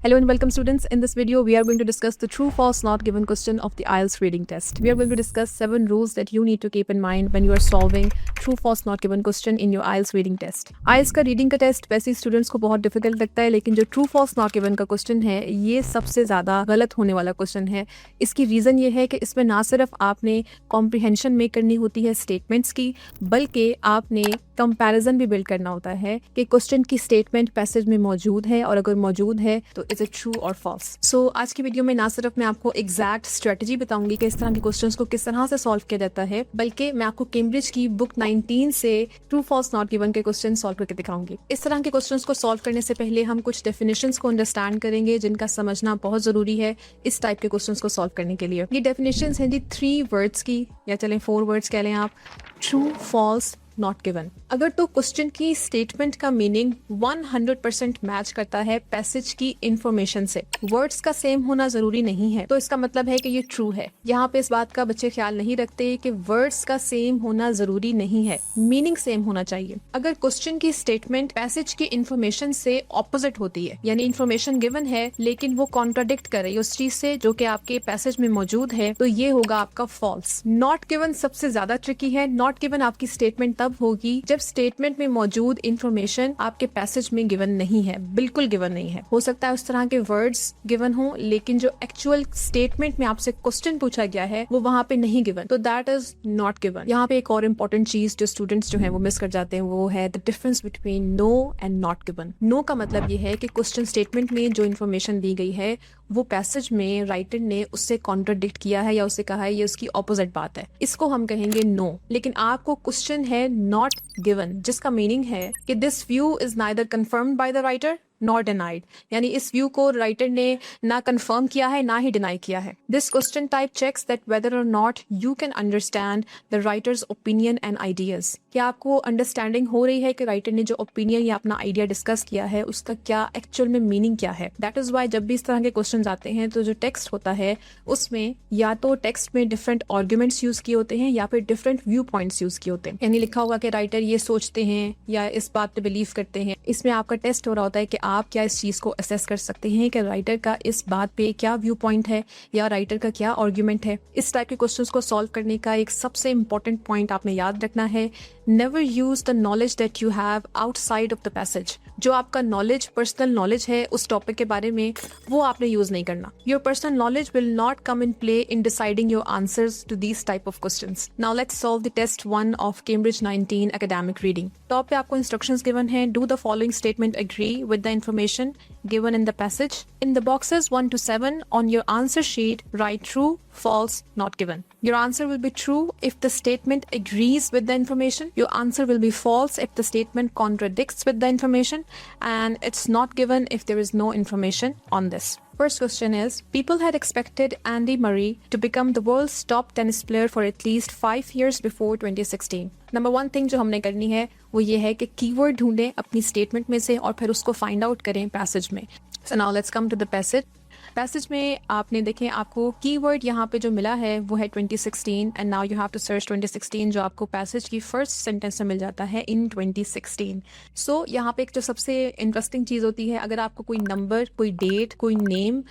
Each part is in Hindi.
Hello and welcome students. In this video, we are going to discuss the true false not given question of the IELTS reading test. We are going to discuss 7 rules that you need to keep in mind when you are solving true false not given question in your IELTS reading test. IELTS का रीडिंग का टेस्ट वैसे स्टूडेंट्स को बहुत डिफिकल्ट लगता है, लेकिन जो ट्रू फॉल्स नॉट गिवन का क्वेश्चन है ये सबसे ज़्यादा गलत होने वाला क्वेश्चन है। इसकी रीज़न ये है कि इसमें ना सिर्फ आपने कॉम्प्रिहेंशन मेक करनी होती है स्टेटमेंट्स की, बल्कि आपने कंपैरिजन भी बिल्ड करना होता है कि क्वेश्चन की स्टेटमेंट पैसेज में मौजूद है और अगर मौजूद है तो इज इट ट्रू और फॉल्स। सो आज की वीडियो में ना सिर्फ मैं आपको एग्जैक्ट स्ट्रेटजी बताऊंगी कि इस तरह के क्वेश्चंस को किस तरह से सॉल्व किया जाता है, बल्कि मैं आपको कैम्ब्रिज की बुक 19 से ट्रू फॉल्स नॉट गिवन के क्वेश्चन सॉल्व करके दिखाऊंगी। इस तरह के क्वेश्चंस को सॉल्व करने से पहले हम कुछ डेफिनेशंस को अंडरस्टैंड करेंगे जिनका समझना बहुत जरूरी है इस टाइप के क्वेश्चंस को सॉल्व करने के लिए। ये डेफिनेशंस हैं जी 3 वर्ड्स की, या चलें 4 वर्ड्स कह लें आप। True, false, not given. अगर तो क्वेश्चन की स्टेटमेंट का मीनिंग 100% मैच करता है पैसेज की इंफॉर्मेशन से, वर्ड्स का सेम होना जरूरी नहीं है, तो इसका मतलब है कि ये ट्रू है। यहाँ पे इस बात का बच्चे ख्याल नहीं रखते कि वर्ड्स का सेम होना जरूरी नहीं है, मीनिंग सेम होना चाहिए। अगर क्वेश्चन की स्टेटमेंट पैसेज की इंफॉर्मेशन से ऑपोजिट होती है, यानी इंफॉर्मेशन गिवन है लेकिन वो कॉन्ट्राडिक्ट कर रही है उस चीज से जो कि आपके पैसेज में मौजूद है, तो ये होगा आपका फॉल्स। नॉट गिवन सबसे ज्यादा ट्रिकी है। नॉट गिवन आपकी स्टेटमेंट तब होगी जब स्टेटमेंट में मौजूद इंफॉर्मेशन आपके पैसेज में गिवन नहीं है, बिल्कुल गिवन नहीं है। हो सकता है उस तरह के वर्ड्स गिवन हो लेकिन जो एक्चुअल स्टेटमेंट में आपसे क्वेश्चन पूछा गया है वो वहां पे नहीं गिवन, तो दैट इज नॉट गिवन। यहाँ पे एक और इम्पोर्टेंट चीज जो स्टूडेंट्स जो है वो मिस कर जाते हैं वो है the difference between no and not given. No का मतलब ये है कि क्वेश्चन स्टेटमेंट में जो इन्फॉर्मेशन दी गई है वो पैसेज में राइटर ने उससे कॉन्ट्राडिक्ट किया है या उससे कहा है ये उसकी ऑपोजिट बात है, इसको हम कहेंगे नो। लेकिन आपको क्वेश्चन है नॉट गिवन जिसका मीनिंग है कि this view is neither confirmed by the writer not denied, यानी इस व्यू को राइटर ने ना कंफर्म किया है ना ही डिनाई किया है। This question type checks that whether or not you can understand the writer's opinion and ideas. क्या आपको अंडरस्टैंडिंग हो रही है कि राइटर ने जो ओपिनियन या अपना आइडिया डिस्कस किया है उसका क्या एक्चुअल में मीनिंग क्या है। दैट इज वाई जब भी इस तरह के क्वेश्चन आते हैं तो जो टेक्स्ट होता है उसमें या तो टेक्स्ट में डिफरेंट आर्ग्यूमेंट्स यूज किए होते हैं या फिर डिफरेंट व्यू पॉइंट्स यूज किए होते हैं, यानी लिखा होगा कि राइटर ये सोचते हैं या इस बात पे बिलीव करते हैं। इसमें आपका टेस्ट हो रहा होता है कि आप क्या इस चीज को असेस कर सकते हैं कि राइटर का इस बात पे क्या व्यू पॉइंट है या राइटर का क्या आर्ग्यूमेंट है। इस टाइप के क्वेश्चंस को सॉल्व करने का एक सबसे इंपॉर्टेंट पॉइंट आपने याद रखना है, never use the knowledge that you have outside of the passage. जो आपका नॉलेज पर्सनल नॉलेज है उस टॉपिक के बारे में वो आपने यूज नहीं करना। Your personal knowledge will not come in play in deciding your answers to these type of questions. Now let's solve the test 1 of Cambridge 19 academic reading. Top पे आपको इंस्ट्रक्शंस गिवन है। Do the following statement agree with the information given in the passage. In the boxes 1 to 7 on your answer sheet, write true, false, not given. Your answer will be true if the statement agrees with the information. Your answer will be false if the statement contradicts with the information, and it's not given if there is no information on this. First question is, people had expected Andy Murray to become the world's top tennis player for at least 5 years before 2016. Number 1 thing जो हमने करनी है वो ये है कि कीवर्ड ढूंढें अपनी स्टेटमेंट में से और फिर उसको फाइंड आउट करें पैसेज में। So now let's come to the passage. Passage में आपने देखें आपको कीवर्ड यहाँ पे जो मिला है वो है 2016 and now you have to search 2016 जो आपको पैसेज की फर्स्ट सेंटेंस से मिल जाता है इन 2016। सो यहाँ पे एक जो सबसे इंटरेस्टिंग चीज़ होती है, अगर आपको कोई नंबर, कोई डेट, कोई नेम,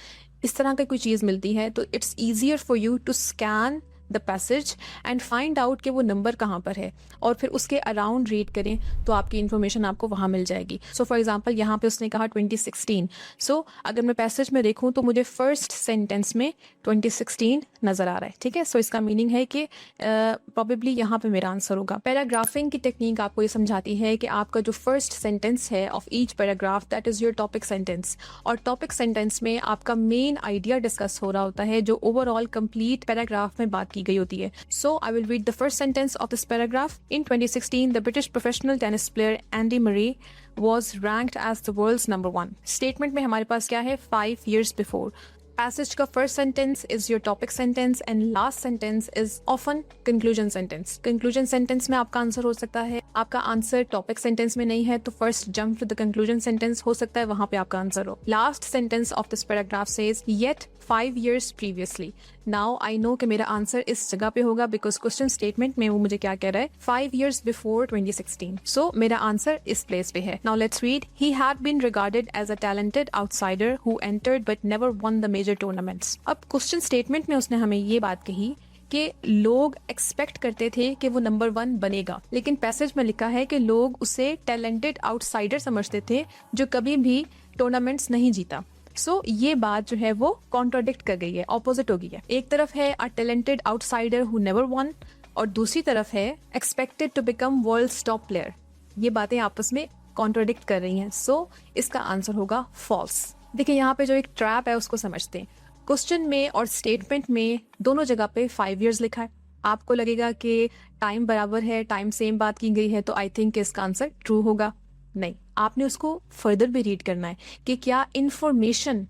इस तरह की कोई चीज़ मिलती है तो it's easier for you to scan the passage and find out कि वो नंबर कहाँ पर है और फिर उसके अराउंड रीड करें तो आपकी इन्फॉर्मेशन आपको वहाँ मिल जाएगी। सो फॉर एग्जांपल यहाँ पे उसने कहा 2016। सो अगर मैं पैसेज में देखूँ तो मुझे फर्स्ट सेंटेंस में 2016 नज़र आ रहा है, ठीक है। सो इसका मीनिंग है कि प्रॉबेबली यहाँ पे मेरा आंसर होगा। पैराग्राफिंग की टेक्निक आपको ये समझाती है कि आपका जो फर्स्ट सेंटेंस है of each paragraph that is your topic sentence, और टॉपिक सेंटेंस में आपका मेन आइडिया डिस्कस हो रहा होता है जो ओवरऑल कंप्लीट पैराग्राफ में बात की गई होती है। So I will read the first sentence of this paragraph. In 2016 the British professional tennis player Andy Murray was ranked as the world's number 1. Statement में हमारे पास क्या है 5 years before. पैसेज का first sentence is your topic sentence and last sentence is often conclusion sentence. Conclusion sentence में आपका आंसर हो सकता है, आपका आंसर टॉपिक सेंटेंस में नहीं है तो first jump to the conclusion sentence हो सकता है वहां पे आपका आंसर हो। Last sentence of this paragraph says yet 5 years previously. Now I know कि मेरा आंसर इस जगह पे होगा बिकॉज क्वेश्चन स्टेटमेंट में वो मुझे क्या कह रहा है 5 years before 2016. सो मेरा आंसर इस प्लेस पे है. Now let's read. He had been regarded as a talented outsider who entered but never won the major tournaments. अब क्वेश्चन स्टेटमेंट में उसने हमें ये बात कही कि लोग एक्सपेक्ट करते थे कि वो नंबर 1 बनेगा, लेकिन पैसेज में लिखा है कि लोग उसे टैलेंटेड आउटसाइडर समझते थे जो कभी भी टूर्नामेंट्स नहीं जीता. सो ये बात जो है वो कॉन्ट्राडिक्ट कर गई है, ऑपोजिट हो गई है. एक तरफ है a talented outsider who never won और दूसरी तरफ है expected to become world's top player. ये बातें आपस में कॉन्ट्राडिक्ट कर रही हैं. सो इसका आंसर होगा फॉल्स. देखिए यहाँ पे जो एक ट्रैप है उसको समझते हैं. क्वेश्चन में और स्टेटमेंट में दोनों जगह पे 5 years लिखा है. आपको लगेगा कि टाइम बराबर है, टाइम सेम बात की गई है, तो आई थिंक इसका आंसर ट्रू होगा. नहीं, आपने उसको फर्दर भी रीड करना है कि क्या इन्फॉर्मेशन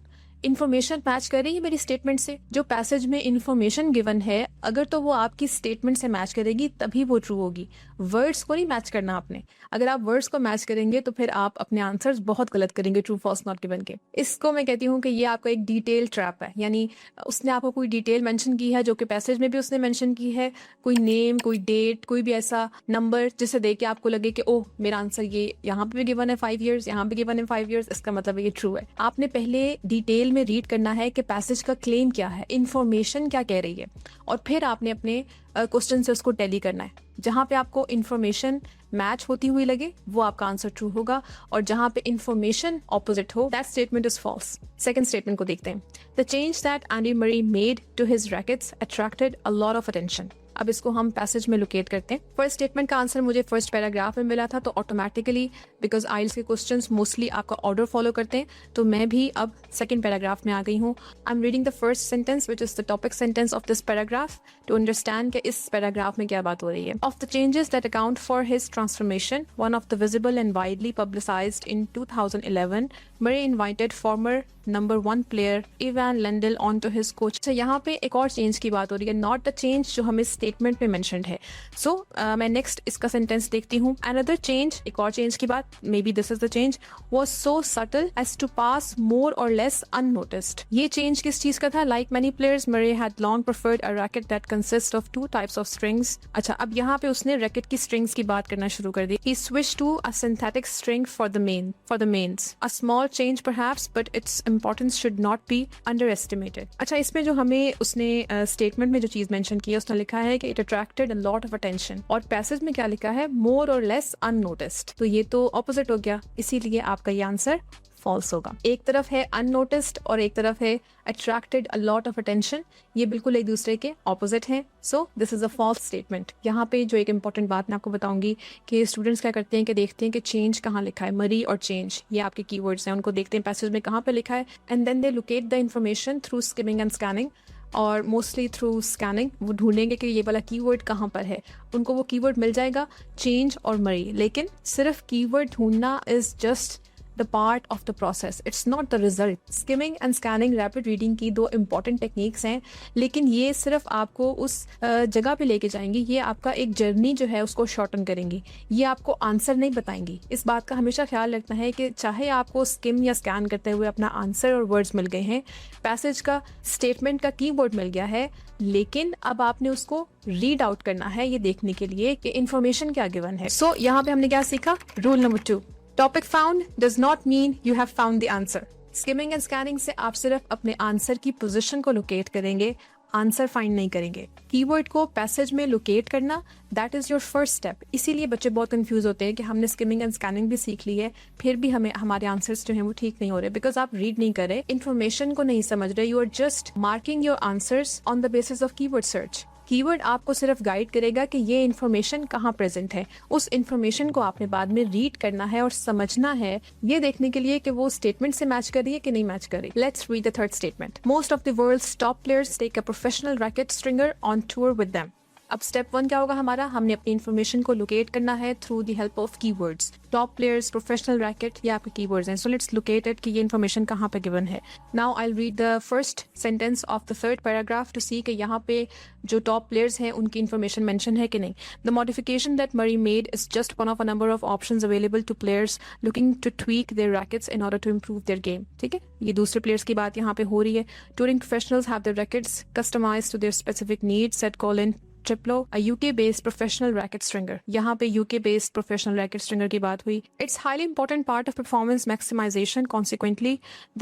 मैच कर रही है मेरी स्टेटमेंट से. जो पैसेज में इन्फॉर्मेशन गिवन है अगर तो वो आपकी स्टेटमेंट से मैच करेगी तभी वो ट्रू होगी. वर्ड्स को नहीं मैच करना आपने. अगर आप वर्ड्स को मैच करेंगे तो फिर आप अपने आंसर्स बहुत गलत करेंगे ट्रू फॉल्स नॉट गिवन के. इसको मैं कहती हूँ कि ये आपका एक डिटेल ट्रैप है. यानी उसने आपको कोई डिटेल मेंशन की है जो कि पैसेज में भी उसने मेंशन की है, कोई नेम, कोई डेट, कोई भी ऐसा नंबर जिसे देख के आपको लगे कि ओह मेरा आंसर ये यहाँ पे भी गिवन है 5 years, यहाँ पे गिवन है 5 years, इसका मतलब ये ट्रू है. आपने पहले डिटेल में रीड करना है कि पैसेज का क्लेम क्या है, इंफॉर्मेशन क्या कह रही है, और फिर आपने अपने क्वेश्चन से उसको टैली करना है. जहां पे आपको इन्फॉर्मेशन मैच होती हुई लगे वो आपका आंसर ट्रू होगा, और जहां पे इन्फॉर्मेशन ऑपोजिट हो that statement is false. Second statement को देखते हैं. The change that Andy Murray made to his rackets attracted a lot of attention. अब इसको हम पैसेज में लोकेट करते हैं. फर्स्ट स्टेटमेंट का आंसर मुझे फर्स्ट पैराग्राफ में मिला था, तो ऑटोमेटिकली बिकॉज आइल्स के क्वेश्चंस मोस्टली आपका ऑर्डर फॉलो करते हैं, तो मैं भी अब सेकंड पैराग्राफ में आ गई हूँ. I am reading the first sentence which is the topic sentence of this paragraph to understand कि इस पैराग्राफ में क्या बात हो रही है. Of the changes that account for his transformation, one of the visible and widely publicised in 2011, Murray invited former number 1 player Ivan Lendl onto his coach. So यहाँ पे एक और चेंज की बात हो रही है, नॉट द चेंज जो हमें स्टेटमेंट में मेंशन्ड है. सो मैं नेक्स्ट इसका सेंटेंस देखती हूँ. अनदर चेंज, एक और चेंज की बात, maybe this is the change, was so subtle as to pass more or less unnoticed. ये चेंज किस चीज का था? Like many players Murray had long preferred a racket that consists of 2 types of strings. अच्छा, अब यहाँ पे उसने रैकेट की स्ट्रिंग्स की बात करना शुरू कर दी. He switched to a synthetic string for the mains. A small change perhaps, but its importance should not be underestimated. अच्छा, इसमें जो हमें उसने स्टेटमेंट में जो चीज मेंशन की है उसने लिखा है कि it attracted a lot of attention, और पैसेज में क्या लिखा है? more or less unnoticed. तो ये तो ऑपोजिट हो गया, इसीलिए आपका ये आंसर फॉल्स होगा. एक तरफ है अननोटिस्ड और एक तरफ है attracted a lot of attention. ये बिल्कुल एक दूसरे के ऑपोजिट हैं. So this is a false statement. यहाँ पे जो एक इंपॉर्टेंट बात मैं आपको बताऊंगी कि स्टूडेंट्स क्या करते हैं कि देखते हैं कि चेंज कहाँ लिखा है. मरी और चेंज ये आपके कीवर्ड्स हैं, उनको देखते हैं पैसेज में कहाँ पे लिखा है, and then they locate the information through skimming and scanning, और मोस्टली थ्रू स्कैनिंग वो ढूंढेंगे कि ये वाला कीवर्ड कहाँ पर है. उनको वो कीवर्ड मिल जाएगा चेंज और मरी, लेकिन सिर्फ कीवर्ड ढूंढना is just the part of the process, it's not the result. Skimming and scanning rapid reading की 2 important techniques हैं, लेकिन ये सिर्फ आपको उस जगह पे लेके जाएंगी. ये आपका एक जर्नी जो है उसको शॉर्टन करेंगी, ये आपको आंसर नहीं बताएंगी. इस बात का हमेशा ख्याल रखना है कि चाहे आपको स्किम या स्कैन करते हुए अपना आंसर और वर्ड्स मिल गए हैं, पैसेज का स्टेटमेंट का कीवर्ड मिल गया है, लेकिन अब आपने उसको रीड आउट करना है ये देखने के लिए कि इंफॉर्मेशन क्या गिवन है. सो यहाँ पे हमने क्या सीखा? Rule number 2, topic found does not mean you have found the answer. Skimming and scanning से आप सिर्फ अपने आंसर की पोजीशन को लोकेट करेंगे, आंसर फाइंड नहीं करेंगे. कीवर्ड को पैसेज में लोकेट करना that is your first step. इसीलिए बच्चे बहुत कंफ्यूज होते हैं कि हमने स्किमिंग एंड स्कैनिंग भी सीख ली है, फिर भी हमें हमारे आंसर्स जो हैं वो ठीक नहीं हो रहे, बिकॉज आप रीड नहीं कर रहे, इन्फॉर्मेशन को नहीं समझ रहे. You are just marking your answers on the basis of keyword search. Keyword आपको सिर्फ गाइड करेगा कि ये इन्फॉर्मेशन कहाँ प्रेजेंट है. उस इन्फॉर्मेशन को आपने बाद में रीड करना है और समझना है, ये देखने के लिए कि वो स्टेटमेंट से मैच कर रही है कि नहीं मैच कर रही. Let's read the third statement. Most of the world's top players take a professional racket stringer on tour with them. अब स्टेप 1 क्या होगा हमारा, हमने अपनी इन्फॉर्मेशन को लोकेट करना है through the help of keywords, top players, professional racket, ये आपके कीवर्ड्स हैं. सो लेट्स लोकेट इट कि ये इन्फॉर्मेशन कहाँ पे गिवन है. Now I will read the first sentence of the third paragraph to see कि यहाँ पे जो टॉप प्लेयर्स हैं उनकी इन्फॉर्मेशन मेंशन है कि नहीं. The modification that Murray made is just one of a number of options available to players looking to tweak their rackets in order to improve their game. ठीक है, ये दूसरे प्लेयर्स की बात यहाँ पे हो रही है. Touring professionals have their rackets customised to their specific needs, said Colin Triplo, a UK-based professional racket stringer. यहाँ पे UK-based professional racket stringer की बात हुई. It's highly important part of performance maximization. Consequently,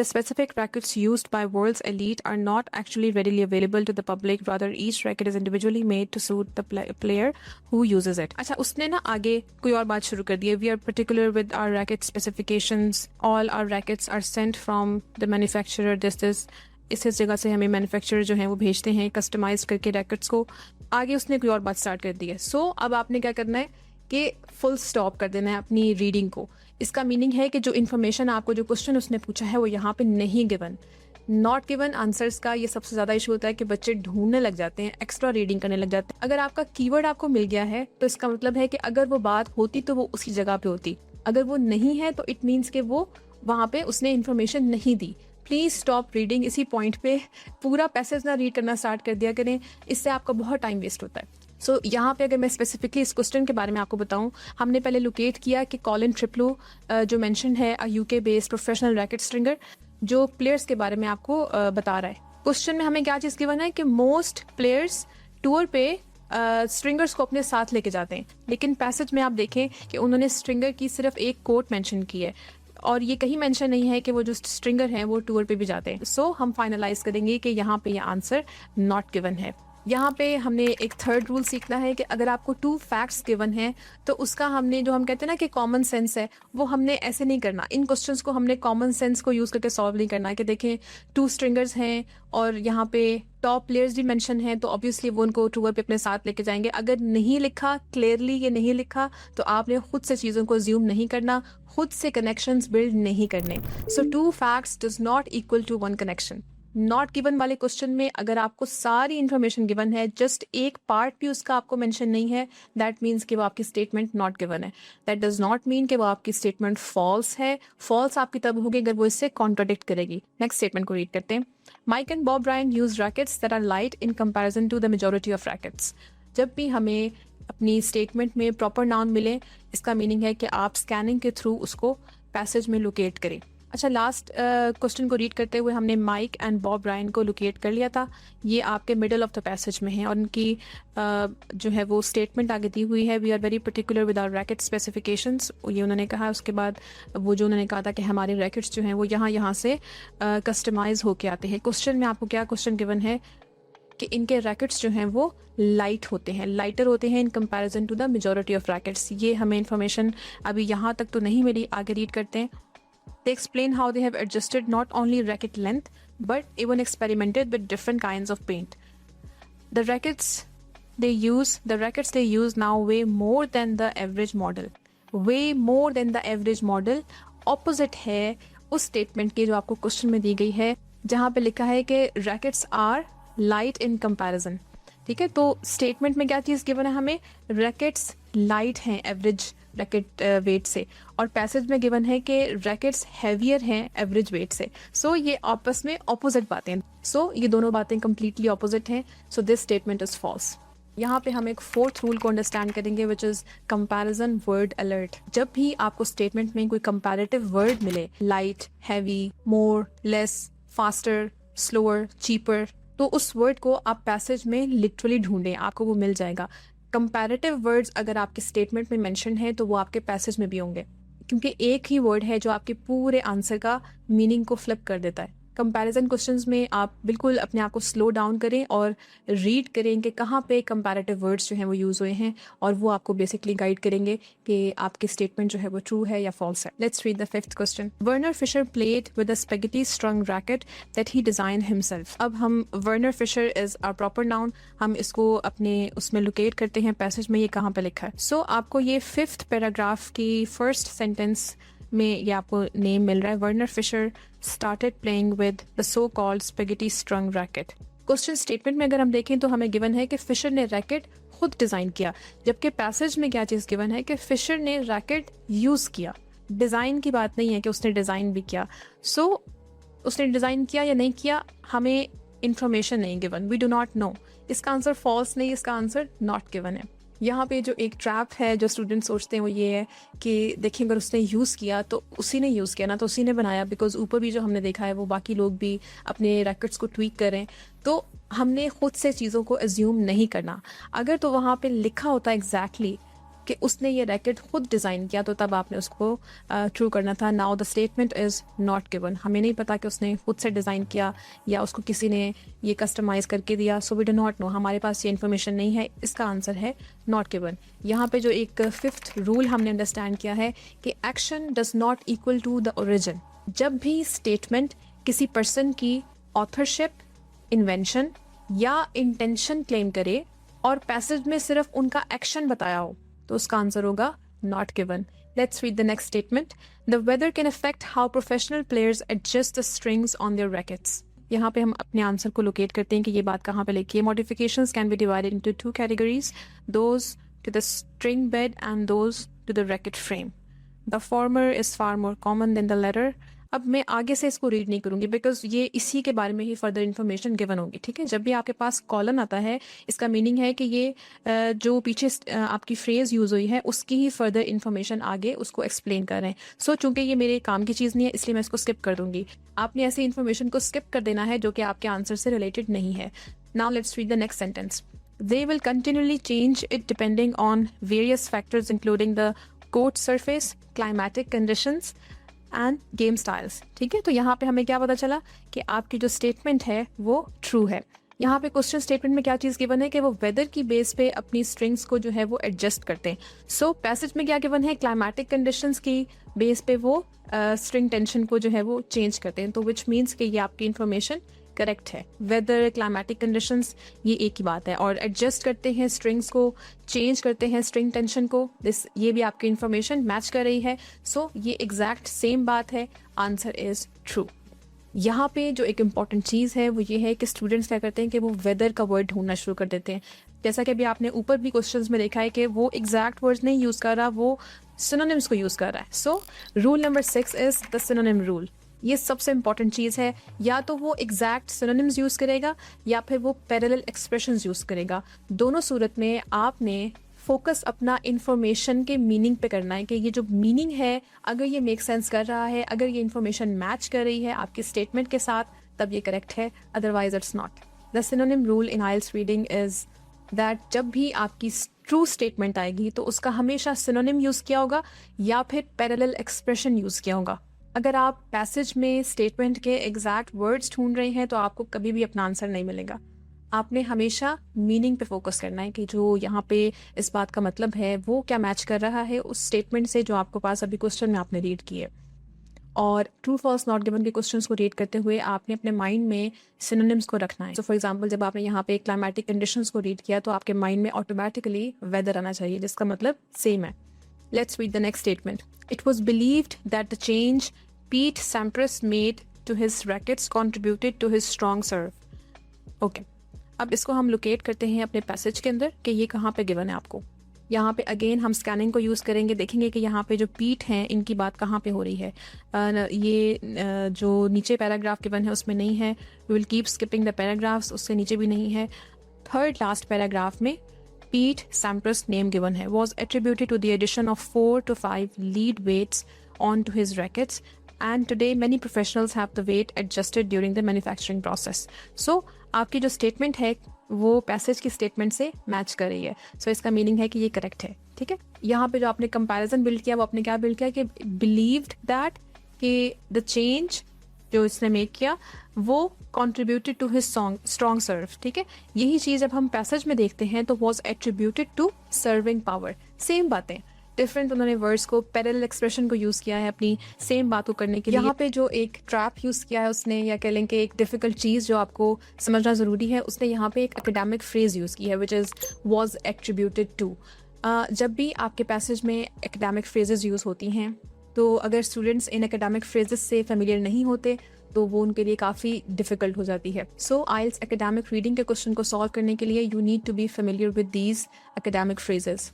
the specific rackets used by world's elite are not actually readily available to the public. Rather, each racket is individually made to suit the player who uses it. अच्छा, उसने ना आगे कोई और बात शुरू कर दी है. We are particular with our racket specifications. All our rackets are sent from the manufacturer. This इस जगह से हमें मैन्युफैक्चरर जो हैं वो भेजते हैं कस्टमाइज करके रैकेट्स को. आगे उसने कोई और बात स्टार्ट कर दी है. सो अब आपने क्या करना है कि फुल स्टॉप कर देना है अपनी रीडिंग को. इसका मीनिंग है कि जो इन्फॉर्मेशन आपको, जो क्वेश्चन उसने पूछा है वो यहाँ पे नहीं गिवन, नॉट गिवन आंसर्स का ये सबसे ज़्यादा इशू होता है कि बच्चे ढूंढने लग जाते हैं, एक्स्ट्रा रीडिंग करने लग जाते हैं. अगर आपका कीवर्ड आपको मिल गया है तो इसका मतलब है कि अगर वो बात होती तो वो उसी जगह पे होती, अगर वो नहीं है तो इट मीन्स कि वो वहाँ पे उसने इन्फॉर्मेशन नहीं दी. Please stop reading. इसी पॉइंट पे पूरा पैसेज ना रीड करना स्टार्ट कर दिया करें, इससे आपका बहुत टाइम वेस्ट होता है. सो यहाँ पे अगर मैं स्पेसिफिकली इस क्वेश्चन के बारे में आपको बताऊँ, हमने पहले लोकेट किया कि कॉलिन ट्रिप्लो जो मेंशन है, अ UK based professional racket stringer, जो प्लेयर्स के बारे में आपको बता रहा है. क्वेश्चन में हमें क्या चीज़ गिवन है कि मोस्ट प्लेयर्स टूर पे स्ट्रिंगर्स को अपने साथ लेके जाते हैं, लेकिन पैसेज में आप देखें कि उन्होंने स्ट्रिंगर की सिर्फ एक कोट मेंशन की है और ये कहीं मेंशन नहीं है कि वो जो स्ट्रिंगर हैं वो टूर पे भी जाते हैं. सो हम फाइनलाइज करेंगे कि यहाँ पे ये आंसर नॉट गिवन है. यहाँ पे हमने एक थर्ड रूल सीखना है कि अगर आपको 2 फैक्ट्स गिवन हैं तो उसका हमने, जो हम कहते हैं ना कि कॉमन सेंस है, वो हमने ऐसे नहीं करना. इन क्वेश्चंस को हमने कॉमन सेंस को यूज़ करके सॉल्व नहीं करना कि देखें 2 स्ट्रिंगर्स हैं और यहाँ पे टॉप प्लेयर्स भी मेंशन हैं तो ऑब्वियसली वो उनको टूर पे अपने साथ लेके जाएंगे. अगर नहीं लिखा, क्लियरली ये नहीं लिखा, तो आपने खुद से चीज़ों को ज्यूम नहीं करना, खुद से कनेक्शंस बिल्ड नहीं करने. So 2 facts does not equal to 1 connection. Not given वाले क्वेश्चन में अगर आपको सारी इन्फॉर्मेशन गिवन है, जस्ट एक पार्ट भी उसका आपको मेंशन नहीं है, दैट मीन्स कि वो आपकी स्टेटमेंट नॉट गिवन है. दैट डज नॉट मीन कि वो आपकी स्टेटमेंट फॉल्स है. फॉल्स आपकी तब होगी अगर वो इससे कॉन्ट्राडिक्ट करेगी. नेक्स्ट स्टेटमेंट को रीड करते हैं. Mike and Bob Bryan use rackets that are light in comparison to the majority of rackets. जब भी हमें अपनी स्टेटमेंट में प्रॉपर नाउन मिले, इसका मीनिंग है कि आप स्कैनिंग के थ्रू उसको पैसेज में लोकेट करें. अच्छा, लास्ट क्वेश्चन को रीड करते हुए हमने माइक एंड बॉब ब्रायन को लोकेट कर लिया था. ये आपके मिडल ऑफ द पैसेज में है और उनकी जो है वो स्टेटमेंट आगे दी हुई है. We are very particular with our racket specifications, ये उन्होंने कहा. उसके बाद वो जो उन्होंने कहा था कि हमारे रैकेट्स जो हैं वो यहाँ से कस्टमाइज होके आते हैं. क्वेश्चन में आपको क्या क्वेश्चन गिवन है कि इनके रैकेट्स जो हैं वो लाइट होते हैं, लाइटर होते हैं in comparison to the majority of rackets. ये हमें इन्फॉर्मेशन अभी यहाँ तक तो नहीं मिली, आगे रीड करते हैं. They explain how they have adjusted not only racket length but even experimented with different kinds of paint. The rackets they use now weigh more than the average model. Way more than the average model opposite है उस स्टेटमेंट के जो आपको क्वेश्चन में दी गई है, जहाँ पे लिखा है कि rackets are light in comparison. ठीक है, तो स्टेटमेंट में क्या चीज़ गिवन है हमें, रैकेट्स लाइट हैं एवरेज रैकेट वेट से, और पैसेज में गिवन है कि रैकेट्स हैवियर हैं एवरेज वेट से. सो ये आपस में ऑपोजिट बातें, सो ये दोनों बातें कंप्लीटली ऑपोजिट हैं. So this statement is false. यहाँ पे हम एक फोर्थ रूल को अंडरस्टैंड करेंगे which is comparison word alert. जब भी आपको स्टेटमेंट में कोई कंपैरेटिव वर्ड मिले, light, heavy, more, less, faster, slower, cheaper, तो उस वर्ड को आप पैसेज में लिटरली ढूंढें, आपको वो मिल जाएगा. कंपैरेटिव वर्ड्स अगर आपके स्टेटमेंट में मेंशन है तो वो आपके पैसेज में भी होंगे, क्योंकि एक ही वर्ड है जो आपके पूरे आंसर का मीनिंग को फ्लिप कर देता है. कंपैरिजन क्वेश्चंस में आप बिल्कुल अपने आप को स्लो डाउन करें और रीड करें कि कहाँ पे कंपैरेटिव वर्ड्स जो हैं वो यूज़ हुए हैं, और वो आपको बेसिकली गाइड करेंगे कि आपकी स्टेटमेंट जो है वो ट्रू है या फॉल्स है. Let's read the fifth question. Werner Fischer played with a spaghetti strung racket that he designed himself. अब हम Werner Fischer is our proper noun, हम इसको अपने उसमें लोकेट करते हैं पैसेज में, ये कहाँ पे लिखा है. सो आपको ये 5th पैराग्राफ की फर्स्ट सेंटेंस में ये आपको नेम मिल रहा है. Werner Fischer started playing with the so called spaghetti strung racket. Question statement में अगर हम देखें तो हमें गिवन है कि फिशर ने रैकेट खुद डिज़ाइन किया, जबकि पैसेज में क्या चीज़ गिवन है कि फिशर ने रैकेट यूज़ किया। डिज़ाइन की बात नहीं है कि उसने डिज़ाइन भी किया। सो उसने डिज़ाइन किया या नहीं किया, हमें इंफॉर्मेशन नहीं given, we do not know. इसका आंसर फॉल्स नहीं, इसका आंसर नॉट गिवन है। यहाँ पे जो एक ट्रैप है जो स्टूडेंट सोचते हैं वो ये है कि देखिए अगर उसने यूज़ किया तो उसी ने यूज़ किया ना, तो उसी ने बनाया, बिकॉज ऊपर भी जो हमने देखा है वो बाकी लोग भी अपने रैकेट्स को ट्वीक करें, तो हमने खुद से चीज़ों को एज्यूम नहीं करना। अगर तो वहाँ पे लिखा होता एग्जैक्टली कि उसने ये रैकेट खुद डिज़ाइन किया तो तब आपने उसको ट्रू करना था। Now the statement is not given, हमें नहीं पता कि उसने खुद से डिज़ाइन किया या उसको किसी ने ये कस्टमाइज़ करके दिया, so we do not know, हमारे पास ये इन्फॉर्मेशन नहीं है, इसका आंसर है नॉट गिवन। यहाँ पे जो एक फिफ्थ रूल हमने अंडरस्टैंड किया है कि action does not equal to the origin. जब भी स्टेटमेंट किसी पर्सन की ऑथरशिप, इन्वेंशन या इंटेंशन क्लेम करे और पैसेज में सिर्फ उनका एक्शन बताया हो, तो उसका आंसर होगा not given. Let's read the next statement. The weather can affect how professional players adjust the strings on their rackets. यहाँ पे हम अपने आंसर को लोकेट करते हैं कि ये बात कहाँ पे लिखी है। Modifications can be divided into two categories, those to the string bed and those to the racket frame. The former is far more common than the latter. अब मैं आगे से इसको रीड नहीं करूंगी बिकॉज ये इसी के बारे में ही फर्दर इन्फॉर्मेशन गिवन होगी, ठीक है। जब भी आपके पास कॉलन आता है, इसका मीनिंग है कि ये जो पीछे आपकी फ्रेज यूज़ हुई है उसकी ही फर्दर इन्फॉर्मेशन आगे उसको एक्सप्लेन कर रहे हैं। सो चूंकि ये मेरे काम की चीज़ नहीं है इसलिए मैं इसको स्किप कर दूंगी। आपने ऐसी इन्फॉर्मेशन को स्किप कर देना है जो कि आपके आंसर से रिलेटेड नहीं है। Now let's read the next sentence. They will continually change it depending on various factors including the court surface, climatic conditions and game styles। ठीक है, तो यहाँ पे हमें क्या पता चला कि आपकी जो स्टेटमेंट है वो ट्रू है। यहाँ पे क्वेश्चन स्टेटमेंट में क्या चीज़ गिवन है कि वो वेदर की बेस पे अपनी स्ट्रिंग्स को जो है वो एडजस्ट करते हैं। सो पैसेज में क्या गिवन है, क्लाइमेटिक कंडीशंस की बेस पे वो स्ट्रिंग टेंशन को जो है वो चेंज करते हैं, तो विच मीन्स कि ये आपकी इन्फॉर्मेशन करेक्ट है। वेदर, क्लाइमेटिक कंडीशंस ये एक ही बात है, और एडजस्ट करते हैं स्ट्रिंग्स को, चेंज करते हैं स्ट्रिंग टेंशन को, दिस ये भी आपकी इन्फॉर्मेशन मैच कर रही है। सो ये एग्जैक्ट सेम बात है, आंसर इज ट्रू। यहाँ पे जो एक इम्पॉर्टेंट चीज़ है वो ये है कि स्टूडेंट्स क्या करते हैं कि वो वेदर का वर्ड ढूंढना शुरू कर देते हैं। जैसा कि अभी आपने ऊपर भी क्वेश्चंस में देखा है कि वो एग्जैक्ट वर्ड्स नहीं यूज़ कर रहा, वो सिनोनिम्स को यूज़ कर रहा है। So rule number 6 is the synonym rule. ये सबसे इंपॉर्टेंट चीज़ है, या तो वो एग्जैक्ट सिनोनिम्स यूज़ करेगा या फिर वो पैरेलल एक्सप्रेशंस यूज़ करेगा। दोनों सूरत में आपने फोकस अपना इन्फॉर्मेशन के मीनिंग पे करना है कि ये जो मीनिंग है अगर ये मेक सेंस कर रहा है, अगर ये इन्फॉर्मेशन मैच कर रही है आपके स्टेटमेंट के साथ, तब ये करेक्ट है, otherwise it's not. The synonym rule in IELTS reading is that जब भी आपकी ट्रू स्टेटमेंट आएगी तो उसका हमेशा सिनोनिम यूज़ किया होगा या फिर पैरेलल एक्सप्रेशन यूज़ किया होगा। अगर आप पैसेज में स्टेटमेंट के एग्जैक्ट वर्ड्स ढूंढ रहे हैं तो आपको कभी भी अपना आंसर नहीं मिलेगा। आपने हमेशा मीनिंग पे फोकस करना है कि जो यहाँ पे इस बात का मतलब है वो क्या मैच कर रहा है उस स्टेटमेंट से जो आपके पास अभी क्वेश्चन में आपने रीड किए। और ट्रू फॉल्स नॉट गिवन के क्वेश्चंस को रीड करते हुए आपने अपने माइंड में सिनोनिम्स को रखना है। सो फॉर एग्जांपल जब आपने यहाँ पे क्लाइमेटिक कंडीशंस को रीड किया तो आपके माइंड में ऑटोमेटिकली वेदर आना चाहिए, जिसका मतलब सेम है। Let's read the next statement. It was believed that the change Pete Sampras made to his rackets contributed to his strong serve। Okay, अब इसको हम लोकेट करते हैं अपने पैसेज के अंदर कि ये कहाँ पे गिवन है आपको। यहाँ पे अगेन हम स्कैनिंग को यूज़ करेंगे, देखेंगे कि यहाँ पे जो पीट हैं इनकी बात कहाँ पे हो रही है। ये जो नीचे पैराग्राफ गिवन है उसमें नहीं है, we will keep skipping the paragraphs, उससे नीचे भी नहीं है। थर्ड लास्ट पैराग्राफ में Pete Sampras नेम गिवन है, was attributed to the addition of 4 to 5 lead weights onto his rackets and today many professionals have the weight adjusted during the manufacturing process। So आपकी जो स्टेटमेंट है वो पैसेज की स्टेटमेंट से मैच कर रही है। So इसका मीनिंग है कि ये करेक्ट है, ठीक है। यहाँ पे जो आपने कंपैरिजन बिल्ड किया वो आपने क्या बिल्ड किया कि बिलीव्ड दैट कि द चेंज जो इसने मेक किया वो कॉन्ट्रीब्यूटेड टू हिज स्ट्रॉन्ग सर्व, ठीक है। यही चीज़ जब हम पैसेज में देखते हैं तो was attributed to serving power, same बातें, डिफरेंट उन्होंने वर्ड्स को, पैरेलल एक्सप्रेशन को यूज़ किया है अपनी सेम बात को करने के लिए। यहाँ पे जो एक ट्रैप यूज़ किया है उसने, या कह लें कि एक डिफिकल्ट चीज़ जो आपको समझना ज़रूरी है, उसने यहाँ पे एक एकेडमिक फ्रेज यूज़ की है which is was attributed to. जब भी आपके पैसेज में एकेडमिक फ्रेजेस यूज़ होती हैं तो अगर स्टूडेंट्स इन एकेडमिक फ्रेजेस से फेमिलियर नहीं होते तो वो उनके लिए काफ़ी डिफिकल्ट हो जाती है। सो आइल्स एकेडमिक रीडिंग के क्वेश्चन को सॉल्व करने के लिए you need to be familiar with these academic phrases.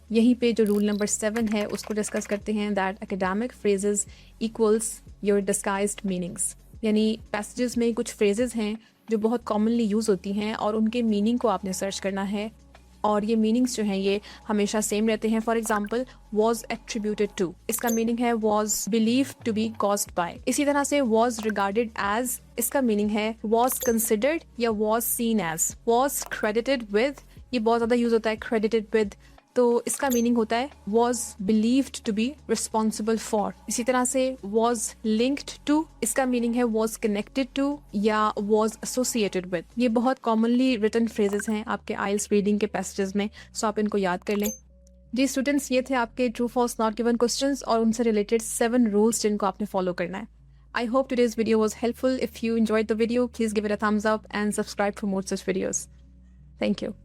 यहीं पे जो रूल नंबर 7 है उसको डिस्कस करते हैं, that academic phrases equals your disguised meanings. यानी पैसेजेस में कुछ फ्रेजेस हैं जो बहुत कॉमनली यूज़ होती हैं और उनके मीनिंग को आपने सर्च करना है, और ये मीनिंग्स जो हैं ये हमेशा सेम रहते हैं। For example was attributed to, इसका मीनिंग है was believe to be caused by. इसी तरह से वॉज रिगार्डेड एज, इसका मीनिंग है वॉज कंसिडर्ड या was seen as. Was credited with, ये बहुत ज़्यादा यूज होता है, क्रेडिटेड विद, तो इसका मीनिंग होता है was believed to be responsible for. इसी तरह से वॉज लिंक्ड टू, इसका मीनिंग है वॉज कनेक्टेड टू या वॉज एसोसिएटेड विद। ये बहुत कॉमनली रिटन फ्रेजेस हैं आपके आइल्स रीडिंग के पैसेजेस में, सो आप इनको याद कर लें। जी स्टूडेंट्स, ये थे आपके true false not given questions और उनसे रिलेटेड 7 रूल्स जिनको आपने फॉलो करना है। I hope today's video was helpful. If you enjoyed the video, please give it a thumbs up and subscribe for more such videos. Thank you.